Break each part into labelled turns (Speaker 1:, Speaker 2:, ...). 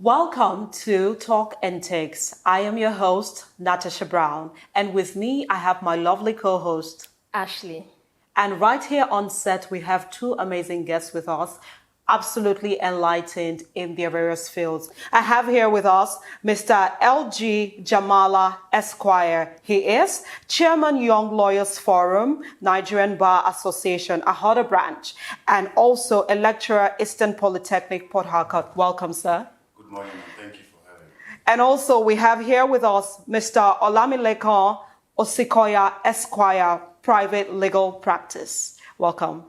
Speaker 1: Welcome to Talk and Takes. I am your host, Natasha Brown, and with me I have my lovely co-host,
Speaker 2: Ashley.
Speaker 1: And right here on set, we have two amazing guests with us, absolutely enlightened in their various fields. I have here with us Mr. L.G. Jamala Esquire. He is Chairman Young Lawyers Forum, Nigerian Bar Association, Ahoda branch, and also a lecturer, Eastern Polytechnic, Port Harcourt. Welcome, sir.
Speaker 3: Good morning, and thank you for having me.
Speaker 1: And also we have here with us Mr. Olamilekan Osikoya Esquire, Private Legal Practice. Welcome.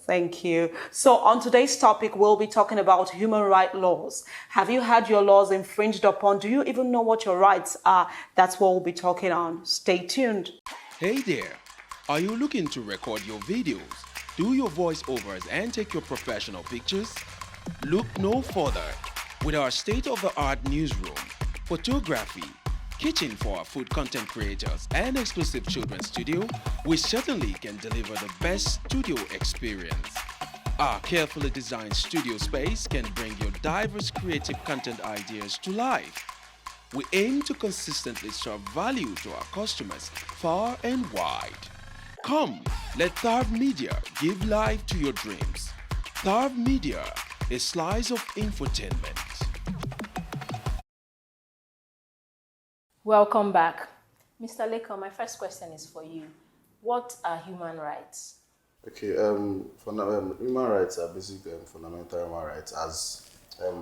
Speaker 1: Thank you. So on today's topic, we'll be talking about human rights laws. Have you had your laws infringed upon? Do you even know what your rights are? That's what we'll be talking on. Stay tuned.
Speaker 4: Hey there. Are you looking to record your videos, do your voiceovers, and take your professional pictures? Look no further. With our state-of-the-art newsroom, photography, kitchen for our food content creators, and exclusive children's studio, we certainly can deliver the best studio experience. Our carefully designed studio space can bring your diverse creative content ideas to life. We aim to consistently serve value to our customers far and wide. Come, let Thav Media give life to your dreams. Thav Media, a slice of infotainment.
Speaker 2: Welcome back. Mr. Lekan, my first question is for you. What are human rights?
Speaker 3: Okay, human rights are basic fundamental human rights as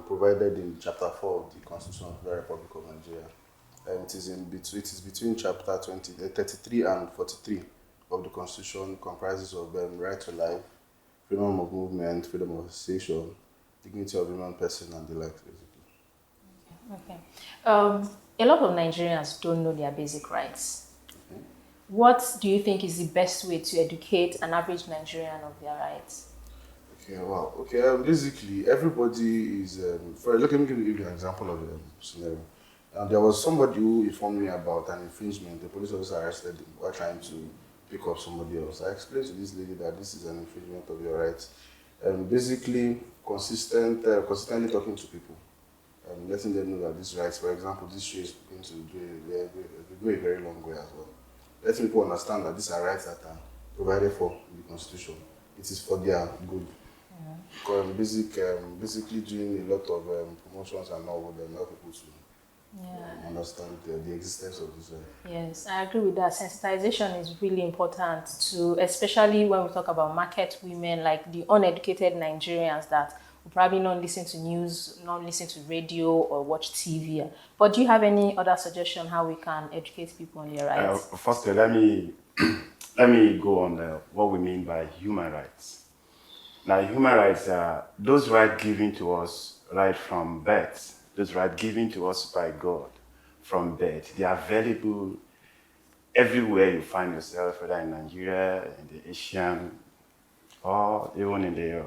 Speaker 3: provided in Chapter 4 of the Constitution of the Republic of Nigeria. It is between Chapter 33 and 43 of the Constitution. Comprises of right to life, freedom of movement, freedom of association, dignity of human person, and the like, basically.
Speaker 2: Okay. A lot of Nigerians don't know their basic rights. Okay. What do you think is the best way to educate an average Nigerian of their rights?
Speaker 3: Okay, wow. Okay, basically, everybody is... let me give you an example of a scenario. There was somebody who informed me about an infringement. The police officer arrested him while trying to pick up somebody else. I explained to this lady that this is an infringement of your rights. Basically, consistently talking to people. Letting them know that these rights, for example, this show is going to go a very long way as well. Letting people understand that these are rights that are provided for in the Constitution. It is for their good. Because basically doing a lot of promotions and all would help people to understand the existence of this right.
Speaker 2: Yes, I agree with that. Sensitization is really important to, especially when we talk about market women, like the uneducated Nigerians that will probably not listen to news, not listen to radio or watch TV. But do you have any other suggestion how we can educate people on their rights?
Speaker 5: First, let me go on what we mean by human rights. Now, human rights are those rights given to us right from birth, those rights given to us by God from birth. They are available everywhere you find yourself, whether in Nigeria, in the Asian, or even in the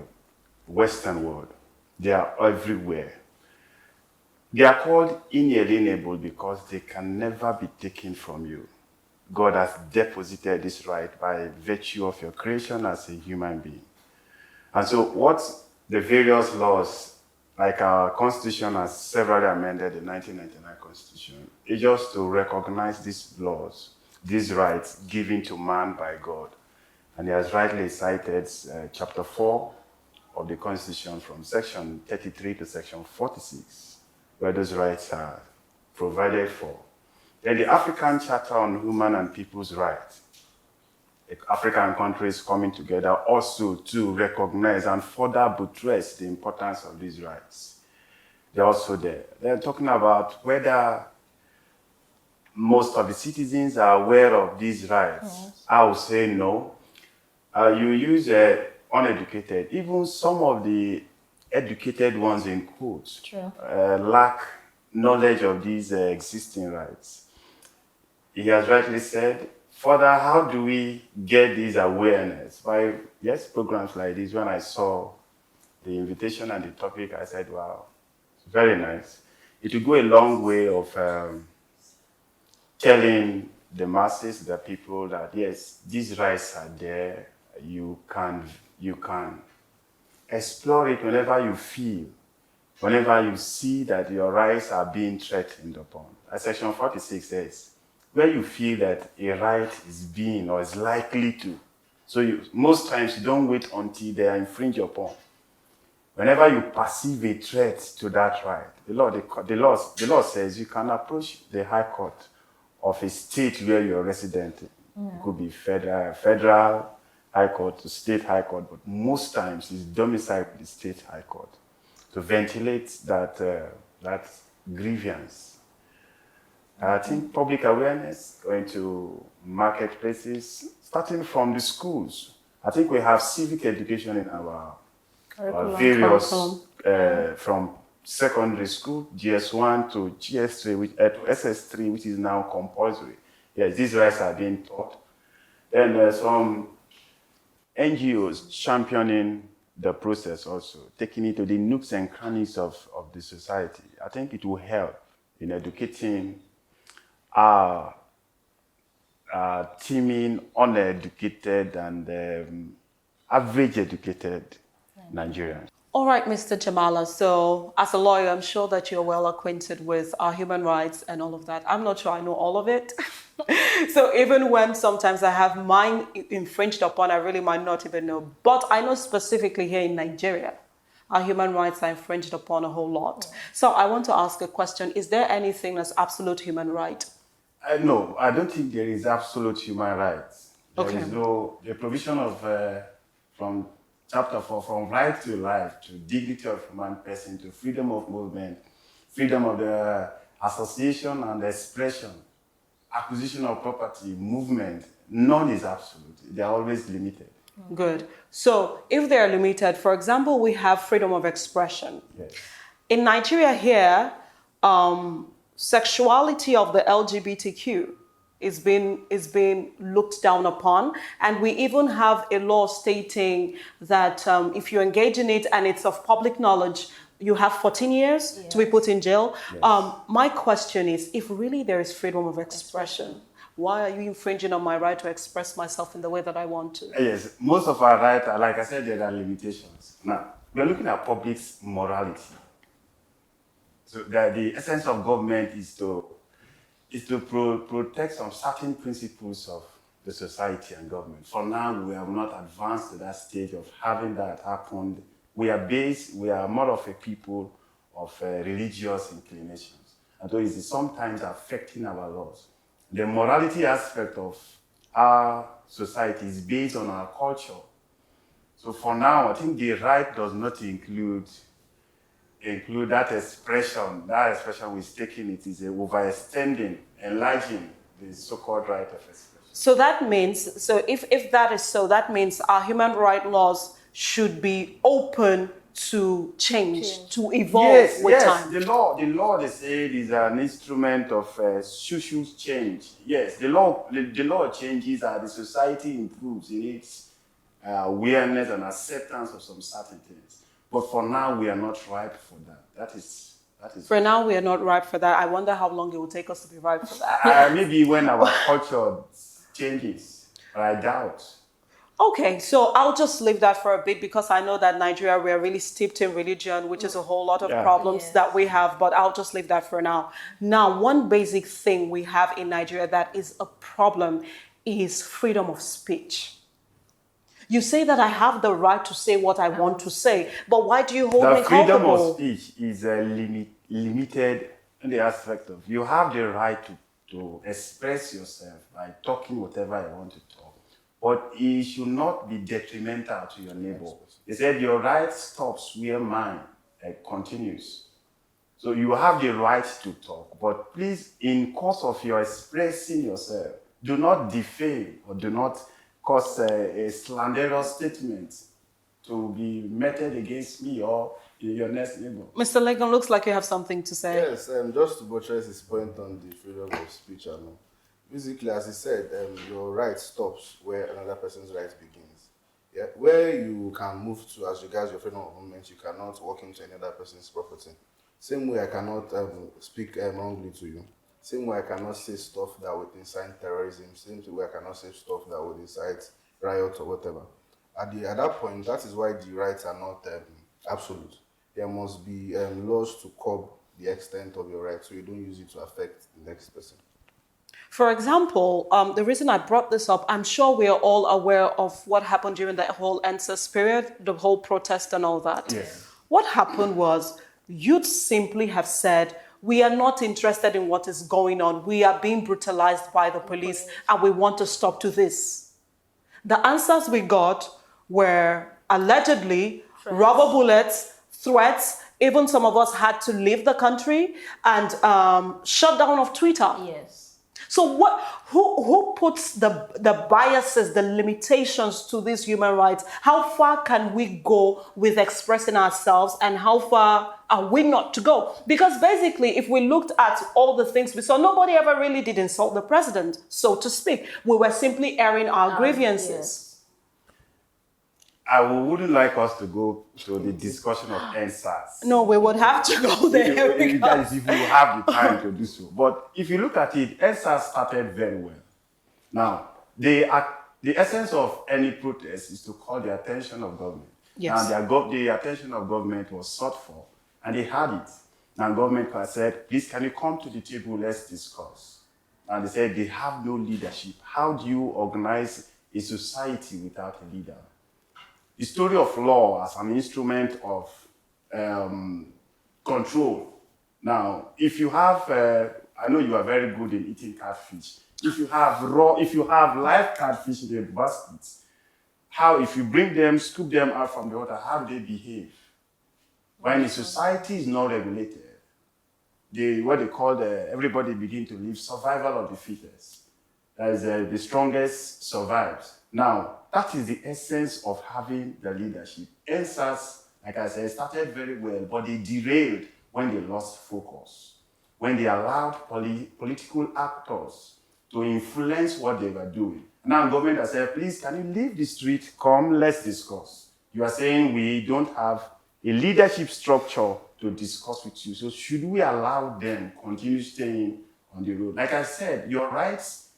Speaker 5: Western world. They are everywhere. They are called inalienable because they can never be taken from you. God has deposited this right by virtue of your creation as a human being. And so what the various laws, like our Constitution has severally amended the 1999 Constitution, is just to recognize these laws, these rights given to man by God. And he has rightly cited Chapter 4 of the Constitution from Section 33 to Section 46, where those rights are provided for. Then the African Charter on Human and People's Rights. The African countries coming together also to recognize and further buttress the importance of these rights. They're also there. They're talking about whether most of the citizens are aware of these rights. Yes. I would say no. You use uneducated, even some of the educated ones in quotes lack knowledge of these existing rights. He has rightly said, further, how do we get this awareness? By, programs like this. When I saw the invitation and the topic, I said, wow, it's very nice. It will go a long way of telling the masses, the people that, yes, these rights are there. You can explore it whenever you feel whenever you see that your rights are being threatened upon. As Section 46 says, where you feel that a right is being or is likely to, so most times you don't wait until they are infringed upon. Whenever you perceive a threat to that right, the law says you can approach the High Court of a state where you're resident. It could be federal High Court to state High Court, but most times it's domiciled with the state High Court to ventilate that grievance. I think public awareness, going to marketplaces, starting from the schools. I think we have civic education in our various, from secondary school, GS1 to GS3, to SS3, which is now compulsory. Yes, these rights are being taught. Then there's some NGOs championing the process also, taking it to the nooks and crannies of the society. I think it will help in educating our teeming, uneducated, and average educated Nigerians.
Speaker 1: All right, Mr. Jamala. So as a lawyer, I'm sure that you're well acquainted with our human rights and all of that. I'm not sure I know all of it. So even when sometimes I have mine infringed upon, I really might not even know. But I know specifically here in Nigeria, our human rights are infringed upon a whole lot. So I want to ask a question. Is there anything that's absolute human right?
Speaker 5: No, I don't think there is absolute human rights. There
Speaker 1: Okay.
Speaker 5: is the provision of, from Chapter 4, from right to life, to dignity of human person, to freedom of movement, freedom of the association and expression, acquisition of property, movement, none is absolute. They are always limited.
Speaker 1: Good. So if they are limited, for example, we have freedom of expression.
Speaker 5: Yes.
Speaker 1: In Nigeria here, sexuality of the LGBTQ is being looked down upon, and we even have a law stating that if you engage in it and it's of public knowledge, you have 14 years to be put in jail.
Speaker 5: Yes.
Speaker 1: My question is, if really there is freedom of expression, why are you infringing on my right to express myself in the way that I want to?
Speaker 5: Yes, most of our rights, like I said, there are limitations. Now, we're looking at public morality. So the essence of government is to protect some certain principles of the society and government. For now, we have not advanced to that stage of having that happen. We are more of a people of religious inclinations. And so it is sometimes affecting our laws. The morality aspect of our society is based on our culture. So for now, I think the right does not include that expression. That expression is taking it is overextending, enlarging the so-called right of expression.
Speaker 1: So that means, so if that is so, that means our human rights laws should be open to change. To evolve with time.
Speaker 5: The law they say is an instrument of social change. Yes, the law changes as the society improves in its awareness and acceptance of some certain things. But for now, we are not ripe for that. That is.
Speaker 1: For now, we are not ripe for that. I wonder how long it will take us to be ripe for that.
Speaker 5: Maybe when our culture changes, but I doubt.
Speaker 1: Okay, so I'll just leave that for a bit because I know that Nigeria, we are really steeped in religion, which is a whole lot of problems that we have, but I'll just leave that for now. Now, one basic thing we have in Nigeria that is a problem is freedom of speech. You say that I have the right to say what I want to say, but why do you hold me
Speaker 5: The freedom
Speaker 1: culpable?
Speaker 5: of speech is limited in the aspect of you have the right to express yourself by talking whatever you want to talk, but it should not be detrimental to your neighbor. They said your right stops where mine continues. So you have the right to talk, but please, in course of your expressing yourself, do not defame or do not cause a slanderous statement to be meted against me or your next neighbor.
Speaker 1: Mr. Legon, looks like you have something to say.
Speaker 3: Yes, just to buttress his point on the freedom of speech, basically, as he said, your right stops where another person's right begins. Yeah, where you can move to as regards your freedom of movement, you cannot walk into another person's property. Same way, I cannot speak wrongly to you. Same way, I cannot say stuff that would incite terrorism. Same way, I cannot say stuff that would incite riots or whatever. At that point, that is why the rights are not absolute. there must be laws to curb the extent of your rights, so you don't use it to affect the next person.
Speaker 1: For example, the reason I brought this up, I'm sure we are all aware of what happened during that whole NSAS period, the whole protest and all that.
Speaker 3: Yes.
Speaker 1: What happened was youth simply have said, we are not interested in what is going on. We are being brutalized by the police and we want to stop to this. The answers we got were allegedly rubber bullets, threats. Even some of us had to leave the country and shut down of Twitter.
Speaker 2: Yes.
Speaker 1: So who puts the biases, the limitations to these human rights? How far can we go with expressing ourselves and how far are we not to go? Because basically, if we looked at all the things we saw, nobody ever really did insult the president, so to speak. We were simply airing our grievances.
Speaker 2: Yes.
Speaker 5: I wouldn't like us to go to the discussion of NSAS.
Speaker 1: No, we would have to go there.
Speaker 5: That is if you have the time to do so. But if you look at it, NSAS started very well. Now, the essence of any protest is to call the attention of government.
Speaker 1: Yes.
Speaker 5: Now, the attention of government was sought for, and they had it. Now, government has said, please, can you come to the table, let's discuss. And they said they have no leadership. How do you organize a society without a leader? The story of law as an instrument of control. Now, if you have, I know you are very good in eating catfish. If you have live catfish in the baskets, if you bring them, scoop them out from the water, how do they behave? When a society is not regulated, everybody begin to live survival of the fittest. That is the strongest survives. Now, that is the essence of having the leadership. NSAS, like I said, started very well, but they derailed when they lost focus, when they allowed political actors to influence what they were doing. Now, government has said, please, can you leave the street? Come, let's discuss. You are saying we don't have a leadership structure to discuss with you. So should we allow them continue staying on the road? Like I said, your rights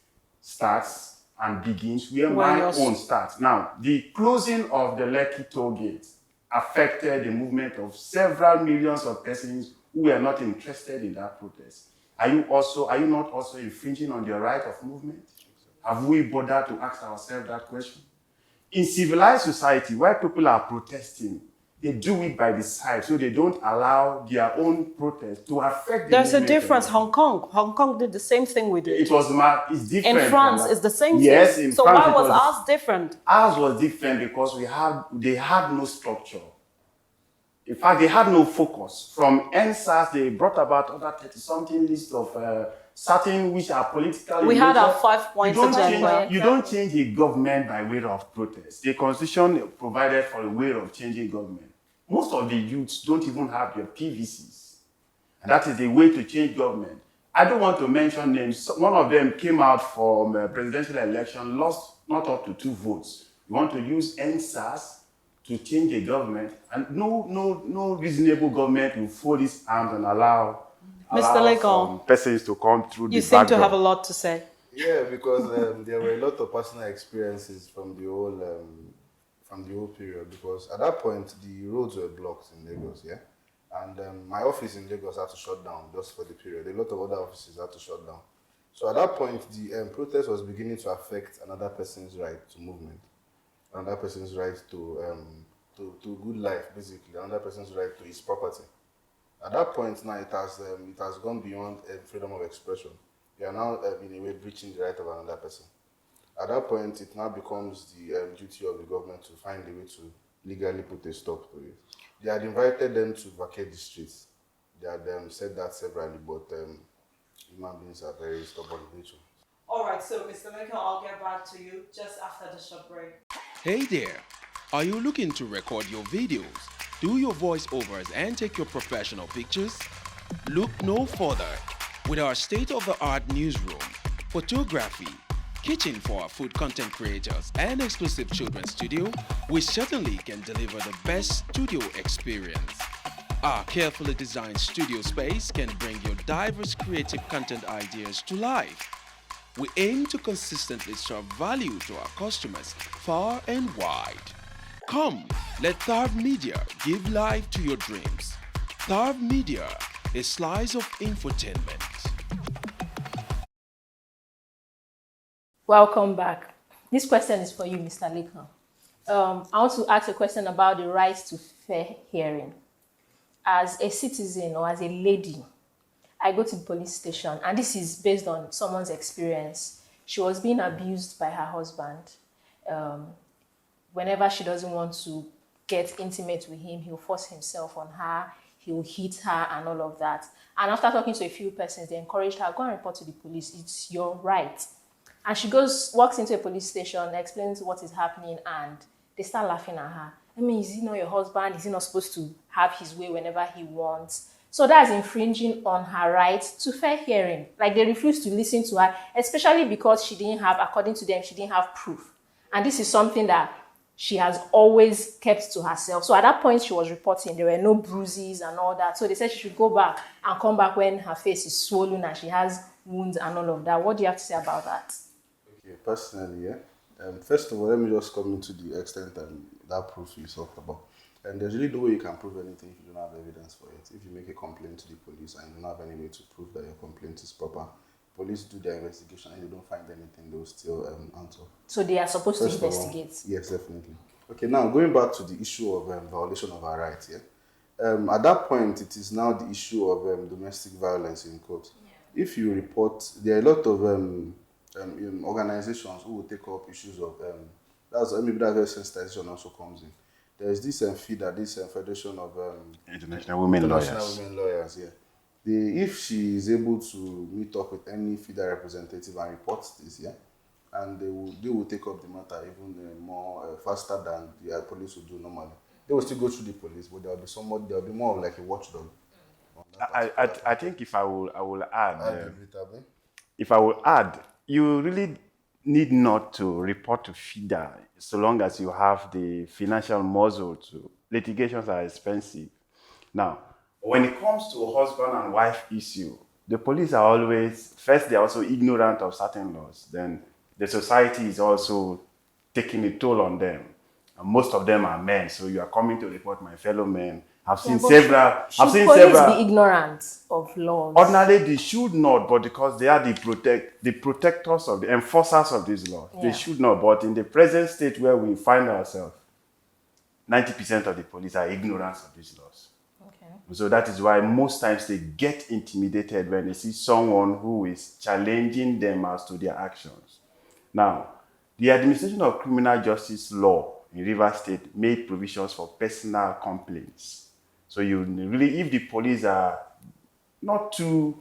Speaker 5: starts and begins where my own starts. Now, the closing of the Lekki toll gate affected the movement of several millions of persons who were not interested in that protest. Are you not also infringing on their right of movement? Have we bothered to ask ourselves that question? In civilized society, where people are protesting, they do it by the side, so they don't allow their own protest to affect the
Speaker 1: There's a
Speaker 5: movement.
Speaker 1: difference. Hong Kong did the same thing we did.
Speaker 5: It's different.
Speaker 1: In France, it's the same
Speaker 5: yes,
Speaker 1: thing.
Speaker 5: In
Speaker 1: so
Speaker 5: France,
Speaker 1: why was ours different?
Speaker 5: Ours was different because they had no structure. In fact, they had no focus. From NSAS, they brought about other 30-something list of certain which are politically.
Speaker 1: We had our 5 points agenda.
Speaker 5: You don't change a government by way of protest. The constitution provided for a way of changing government. Most of the youths don't even have their PVCs. And that is the way to change government. I don't want to mention names. One of them came out from a presidential election, lost not up to 2 votes. You want to use NSAS to change a government, and no reasonable government will fold its arms and allow
Speaker 1: Mr. Legon,
Speaker 5: persons to come through the
Speaker 1: you seem
Speaker 5: back
Speaker 1: to
Speaker 5: door.
Speaker 1: have a lot to say.
Speaker 3: Yeah, because there were a lot of personal experiences from the whole period. Because at that point, the roads were blocked in Lagos, yeah, and my office in Lagos had to shut down just for the period. A lot of other offices had to shut down. So at that point, the protest was beginning to affect another person's right to movement, another person's right to good life, basically, another person's right to his property. At that point now, it has gone beyond freedom of expression. We are now, in a way, breaching the right of another person. At that point, it now becomes the duty of the government to find a way to legally put a stop to it. They had invited them to vacate the streets. They had said that severally, but human beings are very stubborn in nature.
Speaker 1: All right, so Mr. Lincoln, I'll get back to you just after the short break.
Speaker 4: Hey there! Are you looking to record your videos, do your voiceovers, and take your professional pictures? Look no further. With our state-of-the-art newsroom, photography, kitchen for our food content creators, and exclusive children's studio, we certainly can deliver the best studio experience. Our carefully designed studio space can bring your diverse creative content ideas to life. We aim to consistently serve value to our customers far and wide. Come, let Thav Media give life to your dreams. Thav Media, a slice of infotainment.
Speaker 2: Welcome back. This question is for you, Mr. Lekan. I want to ask a question about the right to fair hearing. As a citizen or as a lady, I go to the police station, and this is based on someone's experience. She was being abused by her husband. Whenever she doesn't want to get intimate with him, he'll force himself on her, he'll hit her and all of that. And after talking to a few persons, they encouraged her, go and report to the police, it's your right. And she walks into a police station, explains what is happening, and they start laughing at her. I mean, is he not your husband? Is he not supposed to have his way whenever he wants? So that's infringing on her right to fair hearing. Like, they refuse to listen to her, especially because she didn't have, according to them, she didn't have proof. And this is something that she has always kept to herself. So at that point, she was reporting there were no bruises and all that. So they said she should go back and come back when her face is swollen and she has wounds and all of that. What do you have to say about that?
Speaker 3: Okay, personally, yeah. First of all, let me just come into the extent that proof you talked about. And there's really no way you can prove anything if you don't have evidence for it. If you make a complaint to the police and you don't have any way to prove that your complaint is proper, police do their investigation and they don't find anything, they'll still answer.
Speaker 2: So they are supposed to investigate?
Speaker 3: Yes, definitely. Okay, now going back to the issue of violation of our rights, yeah. At that point, it is now the issue of domestic violence in court. Yeah. If you report, there are a lot of organizations who will take up issues of maybe that's where sensitization also comes in. There's this FIDA, this Federation of
Speaker 5: International Women Lawyers.
Speaker 3: International Women Lawyers, yeah. If she is able to meet up with any FIDA representative and report this, yeah, and they will take up the matter even more faster than the police would do normally. They will still go through the police, but there will be more of like a watchdog.
Speaker 5: I think if I will add, if I will add, you really need not to report to FIDA so long as you have the financial muscle to. Litigations are expensive. Now, when it comes to husband and wife issue, the police are always, first, they're also ignorant of certain laws. Then the society is also taking a toll on them. And most of them are men, so you are coming to report my fellow men. Should police
Speaker 2: be ignorant of laws?
Speaker 5: Ordinarily, they should not, but because they are the protectors the enforcers of these laws, yeah. They should not. But in the present state where we find ourselves, 90% of the police are ignorant of these laws. Okay. So that is why most times they get intimidated when they see someone who is challenging them as to their actions. Now, the administration of criminal justice law in Rivers State made provisions for personal complaints. So you really, if the police are not too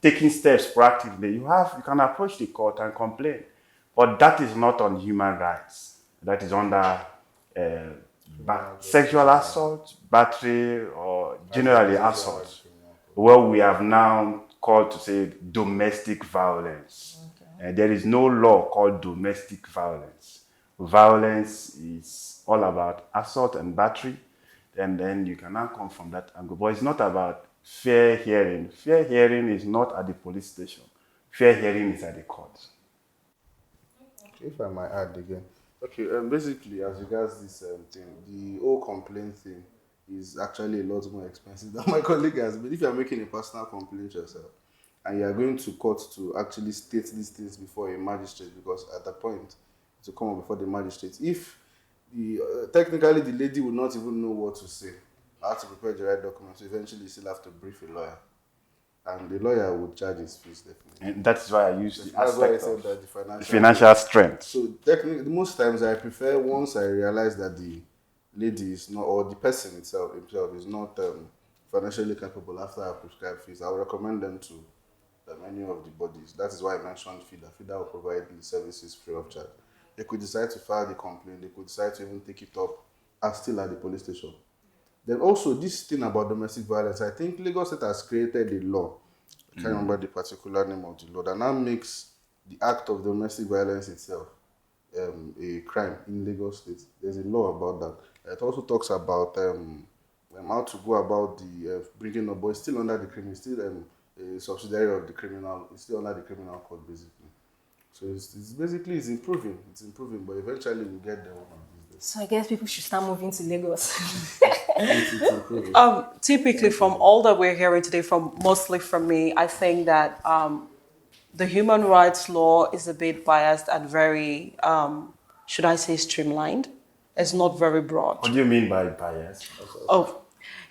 Speaker 5: taking steps proactively, you can approach the court and complain. But that is not on human rights. That is under sexual assault, battery, or generally assault. Well, we have now called to say domestic violence. Okay. There is no law called domestic violence. Violence is all about assault and battery, and then you can now come from that angle. But it's not about fair hearing. Fair hearing is not at the police station. Fair hearing is at the court.
Speaker 3: If I might add again. Okay, basically, as regards this thing, the whole complaint thing is actually a lot more expensive than my colleague has. But if you are making a personal complaint yourself, and you are going to court to actually state these things before a magistrate, because at that point, to come up before the magistrate, if technically the lady would not even know what to say, how to prepare the right documents, so eventually you still have to brief a lawyer. And the lawyer would charge his fees, definitely.
Speaker 5: And that's why I use the aspect of the financial strength.
Speaker 3: So technically, most times I prefer, once I realize that the lady is not, or the person himself is not financially capable after I prescribe fees, I would recommend them to any of the bodies. That is why I mentioned FIDA. FIDA will provide the services free of charge. They could decide to file the complaint. They could decide to even take it up and still at the police station. Then also, this thing about domestic violence, I think Lagos State has created a law. I can't remember the particular name of the law, that now makes the act of domestic violence itself a crime in Lagos State. There's a law about that. It also talks about how to go about the bringing up, but it's still under the criminal, still a subsidiary of the criminal, it's still under the criminal code, basically. So it's improving, but eventually we'll get there one of these days.
Speaker 2: So I guess people should start moving to Lagos.
Speaker 1: Typically, from all that we're hearing today, mostly from me, I think that the human rights law is a bit biased and very, should I say, streamlined. It's not very broad.
Speaker 5: What do you mean by bias?
Speaker 1: Oh,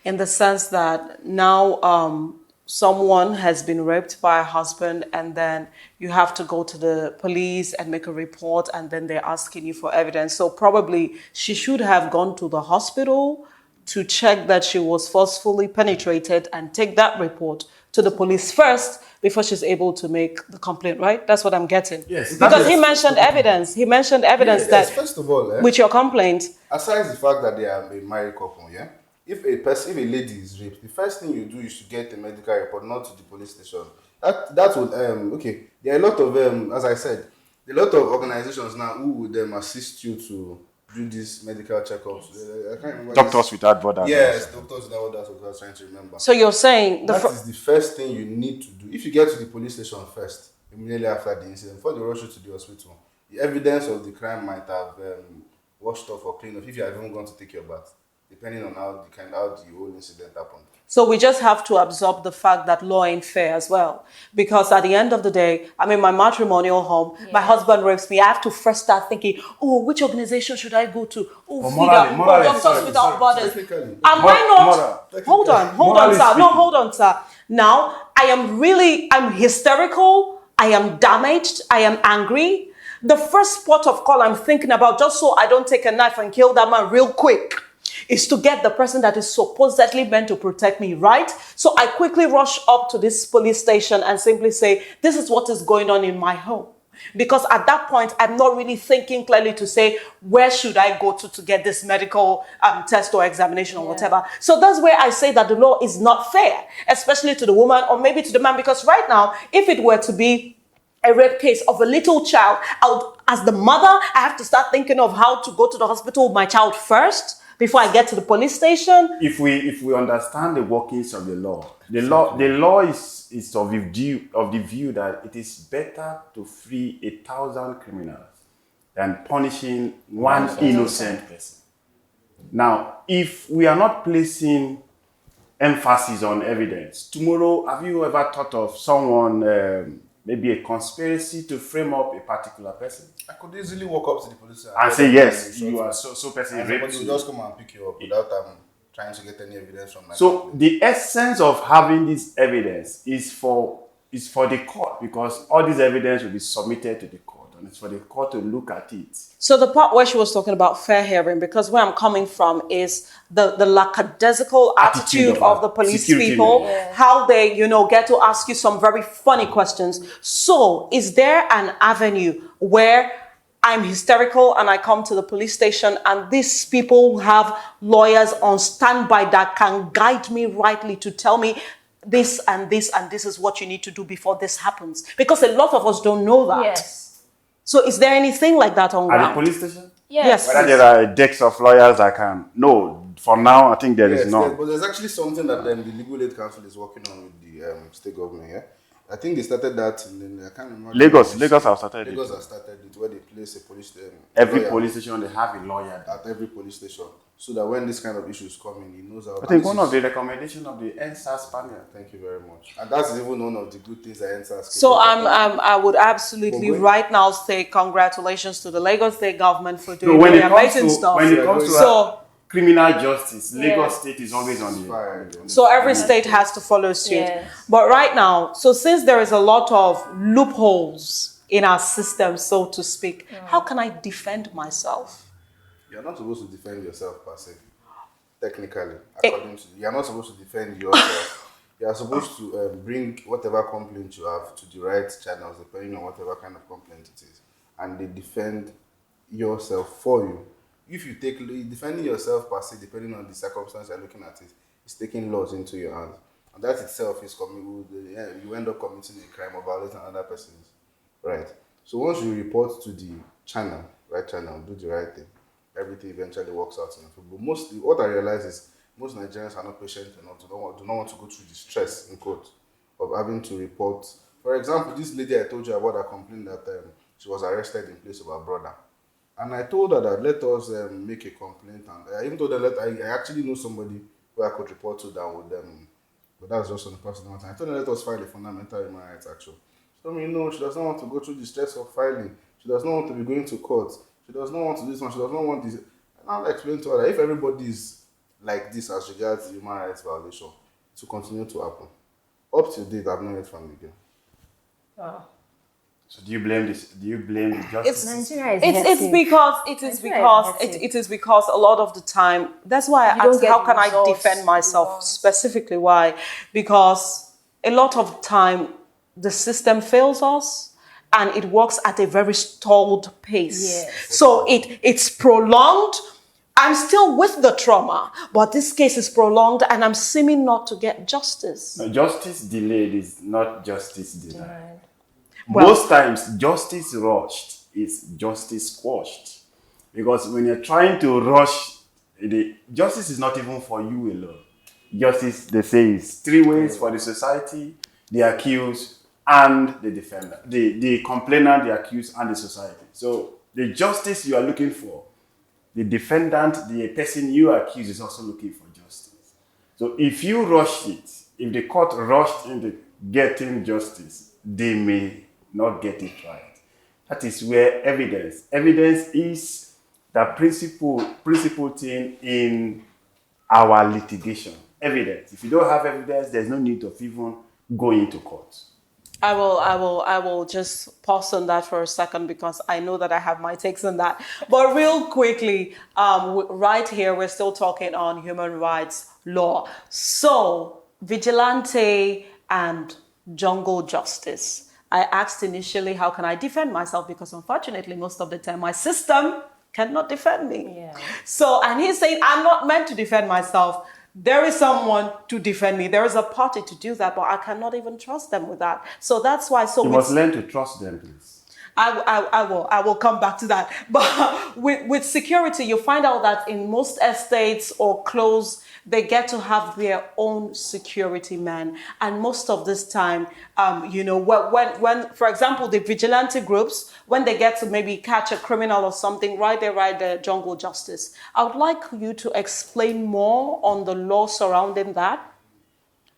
Speaker 1: in the sense that now someone has been raped by a husband, and then you have to go to the police and make a report, and then they're asking you for evidence. So probably she should have gone to the hospital to check that she was forcefully penetrated and take that report to the police first before she's able to make the complaint, right? That's what I'm getting.
Speaker 3: Yes.
Speaker 1: Because he mentioned evidence. He mentioned evidence
Speaker 3: Yes,
Speaker 1: that
Speaker 3: first of all,
Speaker 1: with your complaint.
Speaker 3: aside the fact that they are a married couple, yeah, if a lady is raped, the first thing you do is to get a medical report, not to the police station. That would okay. There are a lot of as I said, there are a lot of organizations now who would assist you to do these medical checkups. I can't remember.
Speaker 5: Doctors Without Borders.
Speaker 3: Yes, Doctors Without Borders. What I was trying to remember.
Speaker 1: So you're saying
Speaker 3: That is the first thing you need to do. If you get to the police station first, immediately after the incident, before they rush you to the hospital, the evidence of the crime might have washed off or cleaned off if you have even gone to take your bath, depending on how the whole incident happened.
Speaker 1: So we just have to absorb the fact that law ain't fair as well. Because at the end of the day, I'm in my matrimonial home, my husband rapes me, I have to first start thinking, oh, which organization should I go to? Oh, FIDA, Doctors Without Borders. Am I not? Hold on, sir. No, hold on, sir. Now, I'm hysterical, I am damaged, I am angry. The first port of call I'm thinking about, just so I don't take a knife and kill that man real quick, is to get the person that is supposedly meant to protect me, right? So I quickly rush up to this police station and simply say, this is what is going on in my home. Because at that point, I'm not really thinking clearly to say, where should I go to get this medical test or examination or whatever. So that's where I say that the law is not fair, especially to the woman or maybe to the man. Because right now, if it were to be a rape case of a little child, as the mother, I have to start thinking of how to go to the hospital with my child first before I get to the police station.
Speaker 5: If we understand the workings of the law is of the view that it is better to free 1,000 criminals than punishing one innocent person. Now, if we are not placing emphasis on evidence, tomorrow, have you ever thought of someone, maybe a conspiracy to frame up a particular person?
Speaker 3: I could easily walk up to the police
Speaker 5: and say, yes, you are so person raped.
Speaker 3: Somebody will just come and pick you up without trying to get any evidence from my
Speaker 5: So the essence of having this evidence is for the court, because all this evidence will be submitted to the court, and it's for the court to look at it.
Speaker 1: So the part where she was talking about fair hearing, because where I'm coming from is the lackadaisical attitude of the police people, how they, get to ask you some very funny questions. So is there an avenue where I'm hysterical and I come to the police station and these people have lawyers on standby that can guide me rightly to tell me this and this and this is what you need to do before this happens? Because a lot of us don't know that.
Speaker 2: Yes.
Speaker 1: So is there anything like that on ground?
Speaker 5: At the police station?
Speaker 1: Yes.
Speaker 5: Whether there are decks of lawyers I can... No, for now, I think there is none.
Speaker 3: But there's actually something that the Legal Aid Council is working on with the state government, yeah? I think they started that in I can't remember.
Speaker 5: Lagos have started
Speaker 3: Lagos has started it, where they place a police station.
Speaker 5: Every police station, they have a lawyer
Speaker 3: at every police station, so that when this kind of issues come in, he knows how.
Speaker 5: I think one of the recommendations of the NSAS panel.
Speaker 3: Thank you very much. And that's even one of the good things that NSAS.
Speaker 1: So I would absolutely right now say congratulations to the Lagos State government for doing really amazing stuff.
Speaker 5: When it comes to criminal justice, Lagos State is always on the...
Speaker 1: So every state has to follow suit.
Speaker 2: Yes.
Speaker 1: But right now, so since there is a lot of loopholes in our system, so to speak, how can I defend myself?
Speaker 3: You're not supposed to defend yourself per se. Technically, according to you're not supposed to defend yourself. You are supposed to bring whatever complaint you have to the right channels, depending on whatever kind of complaint it is, and they defend yourself for you. If you take defending yourself per se, depending on the circumstance you're looking at it, is taking laws into your hands, and that itself is you end up committing a crime or violating another person's right. So once you report to the right channel, do the right thing, everything eventually works out in your favor. But mostly, what I realize is most Nigerians are not patient enough do not want to go through the stress in court of having to report. For example, this lady I told you about, a complaint that she was arrested in place of her brother. And I told her that let us make a complaint. And I even told her that I actually know somebody who I could report to that would, but that's just on the personal matter. I told her let us file a fundamental human rights action. She told me, no, she does not want to go through the stress of filing. She does not want to be going to court. She does not want to do this one. She does not want this. And I'll explain to her that if everybody is like this as regards human rights violation, to continue to happen. Up to date, I've not heard from the girl.
Speaker 2: Wow.
Speaker 5: So do you blame this? Do you blame the justice?
Speaker 2: Nigeria is
Speaker 1: It's
Speaker 2: hurting.
Speaker 1: because
Speaker 2: Nigeria
Speaker 1: it is because a lot of the time, that's why I
Speaker 2: don't
Speaker 1: asked
Speaker 2: get
Speaker 1: how
Speaker 2: the
Speaker 1: can I
Speaker 2: results
Speaker 1: defend
Speaker 2: you
Speaker 1: myself
Speaker 2: want.
Speaker 1: specifically. Why? Because a lot of time the system fails us and it works at a very stalled pace.
Speaker 2: Yes.
Speaker 1: So it's prolonged. I'm still with the trauma, but this case is prolonged and I'm seeming not to get justice.
Speaker 5: No, justice delayed is not justice denied.
Speaker 2: Right.
Speaker 1: Well-
Speaker 5: Most times, justice rushed is justice squashed. Because when you're trying to rush, justice is not even for you alone. Justice, they say, is three ways for the society, the accused, and the defendant. The complainant, the accused, and the society. So the justice you are looking for, the defendant, the person you accuse is also looking for justice. So if you rush it, if the court rushed into getting justice, they may not get it right. That is where evidence is the principal thing in our litigation. Evidence. If you don't have evidence, there's no need of even going to court.
Speaker 1: I will just pause on that for a second because I know that I have my takes on that. But real quickly, right here, we're still talking on human rights law. So, vigilante and jungle justice. I asked initially, how can I defend myself? Because unfortunately, most of the time, my system cannot defend me.
Speaker 2: Yeah.
Speaker 1: So, and he's saying, I'm not meant to defend myself. There is someone to defend me. There is a party to do that, but I cannot even trust them with that. So that's why. So
Speaker 5: You must learn to trust them, please.
Speaker 1: I will come back to that. But with security, you find out that in most estates or close, they get to have their own security man. And most of this time, when, for example, the vigilante groups, when they get to maybe catch a criminal or something, right there, jungle justice. I would like you to explain more on the law surrounding that.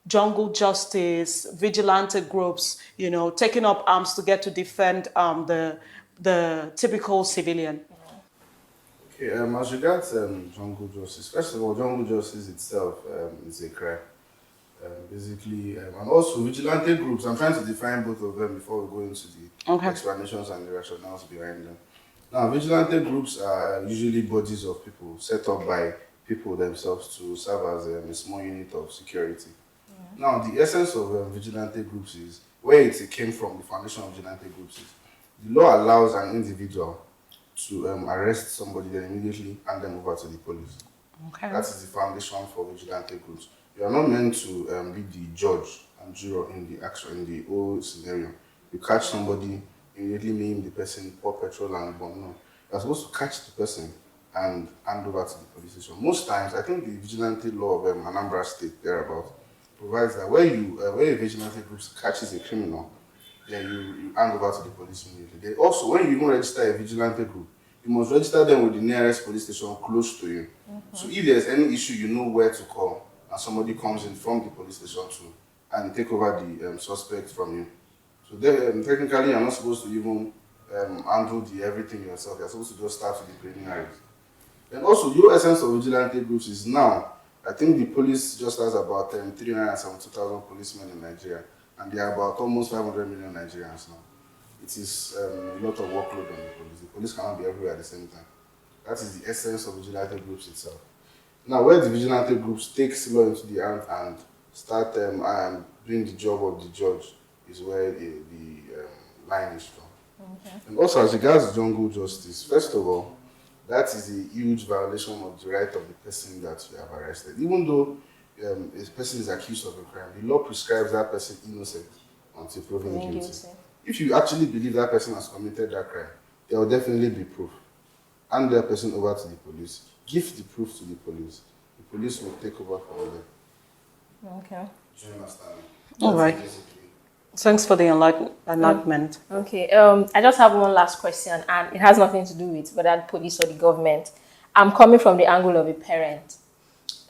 Speaker 1: Jungle justice, vigilante groups, taking up arms to get to defend the typical civilian.
Speaker 3: Okay, as regards jungle justice, first of all, jungle justice itself is a crime. Basically, and also vigilante groups. I'm trying to define both of them before we go into the explanations and the rationales behind them. Now, vigilante groups are usually bodies of people set up by people themselves to serve as a small unit of security. Now, the essence of vigilante groups is where it came from. The foundation of vigilante groups is the law allows an individual to arrest somebody, then immediately hand them over to the police.
Speaker 1: Okay.
Speaker 3: That is the foundation for vigilante groups. You are not meant to be the judge and juror in the whole scenario. You catch somebody, immediately name the person, pour petrol and bomb. No, you are supposed to catch the person and hand over to the police station. Most times, I think the vigilante law of Anambra State thereabout provides that where a vigilante group catches a criminal, then you hand over to the police immediately. Then also, when you even register a vigilante group, you must register them with the nearest police station close to you. So if there's any issue, you know where to call, and somebody comes in from the police station too, and take over the suspect from you. So technically, you're not supposed to even handle everything yourself. You're supposed to just start with the preliminaries. And also, the essence of vigilante groups is now, I think the police just has about 372,000 policemen in Nigeria, and there are about almost 500 million Nigerians now. It is a lot of workload on the police. The police cannot be everywhere at the same time. That is the essence of vigilante groups itself. Now, where the vigilante groups takes law into the hand and start doing the job of the judge is where the line is drawn. Okay. And also, as regards jungle justice, first of all, that is a huge violation of the right of the person that you have arrested. Even though a person is accused of a crime, the law prescribes that person innocent until proven guilty. If you actually believe that person has committed that crime, there will definitely be proof. Hand that person over to the police. Give the proof to the police. The police will take over from them.
Speaker 2: Okay.
Speaker 3: Do you understand?
Speaker 1: All right. Thanks for the enlightenment.
Speaker 2: Okay, I just have one last question, and it has nothing to do with whether the police or the government. I'm coming from the angle of a parent,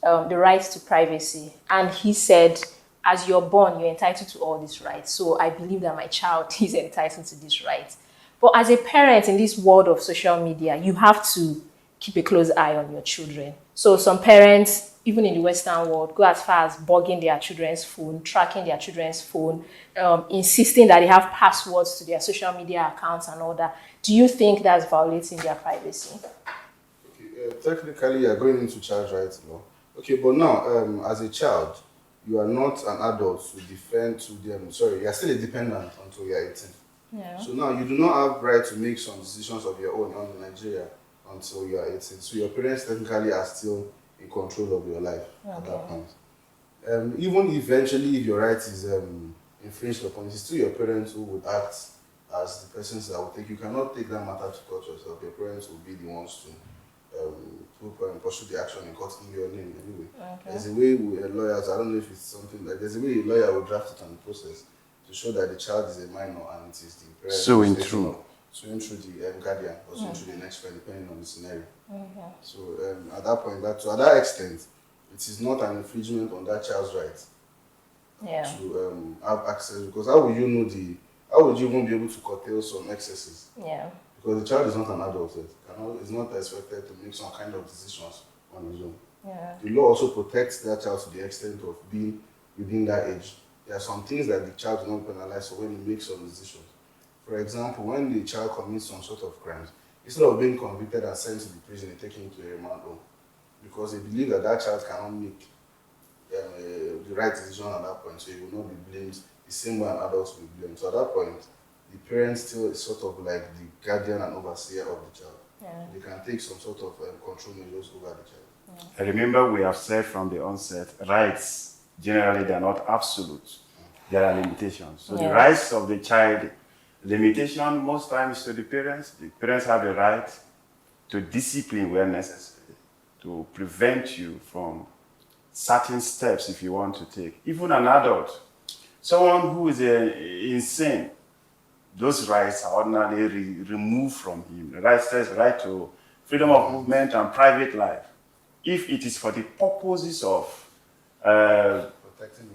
Speaker 2: the right to privacy. And he said, as you're born, you're entitled to all these rights. So I believe that my child is entitled to these rights. But as a parent in this world of social media, you have to keep a close eye on your children. So some parents, even in the Western world, go as far as bugging their children's phone, tracking their children's phone, insisting that they have passwords to their social media accounts and all that. Do you think that's violating their privacy?
Speaker 3: Okay, technically, you're going into child rights law. Okay, but now, as a child, you are not an adult to defend to them. Sorry, you're still a dependent until you're 18.
Speaker 2: Yeah.
Speaker 3: So now you do not have right to make some decisions of your own in Nigeria until you are 18. So your parents technically are still in control of your life at that point. Even eventually, if your right is infringed upon, it's still your parents who would act as the persons that will take. You cannot take that matter to court yourself. Your parents will be the ones to pursue the action in court in your name anyway. Okay. There's a way with lawyers, I don't know if it's something like, there's a way a lawyer will draft it on the process to show that the child is a minor and it is the parents
Speaker 5: suing through
Speaker 3: the guardian or suing through the next friend, depending on the scenario. So at that point, to that extent, it is not an infringement on that child's right to have access, because how would you know how would you even be able to curtail some excesses? Yeah. Because the child is not an adult yet. Is not expected to make some kind of decisions on his own. Yeah. The law also protects that child to the extent of being within that age. There are some things that the child is not penalized for when he makes some decisions. For example, when the child commits some sort of crimes, instead of being convicted and sent to the prison, they take him to a remand home, because they believe that that child cannot make the right decision at that point, so he will not be blamed the same way an adult will be blamed. So at that point, the parent still is sort of like the guardian and overseer of the child. Yeah. They can take some sort of control measures over the child.
Speaker 5: Yeah. Remember, we have said from the onset, rights, generally, they are not absolute. There are limitations. So the rights of the child, limitation most times to the parents. The parents have the right to discipline where necessary, to prevent you from certain steps if you want to take. Even an adult, someone who is insane, those rights are ordinarily removed from him. The right to freedom of movement and private life. If it is for the purposes of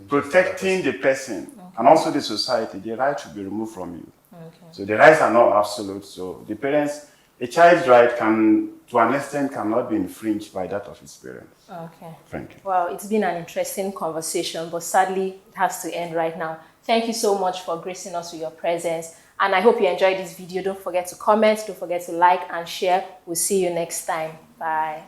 Speaker 5: protecting the person and also the society, the right should be removed from you. Okay. So the rights are not absolute. So the parents, a child's right to an extent, cannot be infringed by that of his parents.
Speaker 2: Okay.
Speaker 5: Thank you.
Speaker 2: Well, it's been an interesting conversation, but sadly, it has to end right now. Thank you so much for gracing us with your presence. And I hope you enjoyed this video. Don't forget to comment, don't forget to like and share. We'll see you next time. Bye.